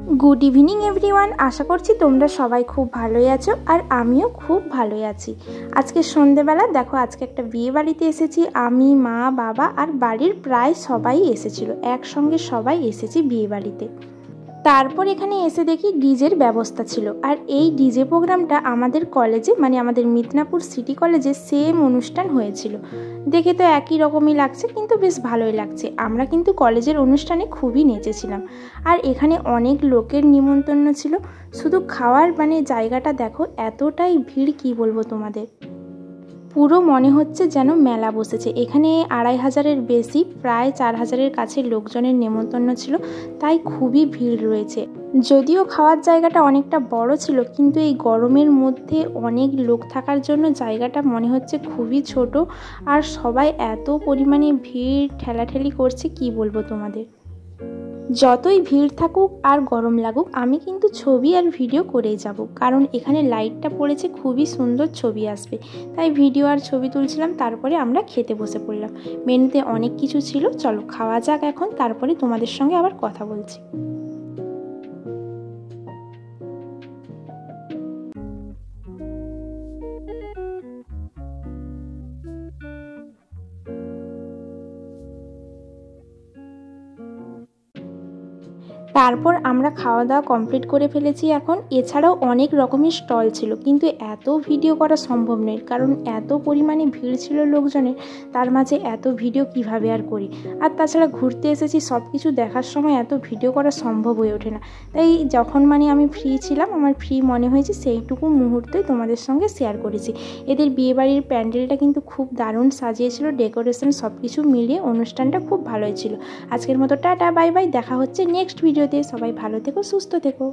Good evening everyone. আশা করছি তোমরা সবাই খুব ভালোই আছো আর আমিও খুব ভালোই আছি। আজকে সন্ধেবেলা দেখো, আজকে একটা বিয়ে বাড়িতে এসেছি। আমি, মা, বাবা আর বাড়ির প্রায় সবাই এসেছিল, একসঙ্গে সবাই এসেছি বিয়ে বাড়িতে। তারপর এখানে এসে দেখি ডিজের ব্যবস্থা ছিল, আর এই ডিজে প্রোগ্রামটা আমাদের কলেজে, মানে আমাদের মিদনাপুর সিটি কলেজে সেম অনুষ্ঠান হয়েছিল। দেখে তো একই রকমই লাগছে, কিন্তু বেশ ভালোই লাগছে। আমরা কিন্তু কলেজের অনুষ্ঠানে খুবই নেচেছিলাম, আর এখানে অনেক লোকের নিমন্ত্রণ ছিল। শুধু খাওয়ার জায়গাটা দেখো, এতটাই ভিড় কি বলবো তোমাদের। পুরো মনে হচ্ছে যেন মেলা বসেছে। এখানে 2500-এর বেশি, প্রায় 4000-এর কাছে লোকজনের নেমন্তন্ন ছিল, তাই খুবই ভিড় রয়েছে। যদিও খাওয়ার জায়গাটা অনেকটা বড় ছিল, কিন্তু এই গরমের মধ্যে অনেক লোক থাকার জন্য জায়গাটা মনে হচ্ছে খুবই ছোট। আর সবাই এত পরিমাণে ভিড় ঠেলাঠেলি করছে কি বলবো তোমাদের। যতই ভিড় থাকুক আর গরম লাগুক, আমি কিন্তু ছবি আর ভিডিও করেই যাব, কারণ এখানে লাইটটা পড়েছে, খুবই সুন্দর ছবি আসবে। তাই ভিডিও আর ছবি তুলছিলাম। তারপরে আমরা খেতে বসে পড়লাম। মেনুতে অনেক কিছু ছিল, চলো খাওয়া যাক এখন, তারপরে তোমাদের সঙ্গে আবার কথা বলছি। তারপর আমরা খাওয়া দাওয়া কমপ্লিট করে ফেলেছি এখন। এছাড়াও অনেক রকমের স্টল ছিল, কিন্তু এত ভিডিও করা সম্ভব নয়, কারণ এত পরিমাণে ভিড় ছিল লোকজনের, তার মাঝে এত ভিডিও কিভাবে আর করি। আর তাছাড়া ঘুরতে এসেছি, সব কিছু দেখার সময় এত ভিডিও করা সম্ভব হয়ে ওঠে না। তাই যখন আমি ফ্রি ছিলাম, আমার ফ্রি মনে হয়েছে, সেইটুকু মুহূর্তই তোমাদের সঙ্গে শেয়ার করেছি। এদের বিয়েবাড়ির প্যান্ডেলটা কিন্তু খুব দারুণ সাজিয়েছিল, ডেকোরেশন সব কিছু মিলিয়ে অনুষ্ঠানটা খুব ভালোই ছিল। আজকের মতো টাটা, বাই বাই, দেখা হচ্ছে নেক্সট ভিডিওতে। সবাই ভালো থেকো, সুস্থ থেকো।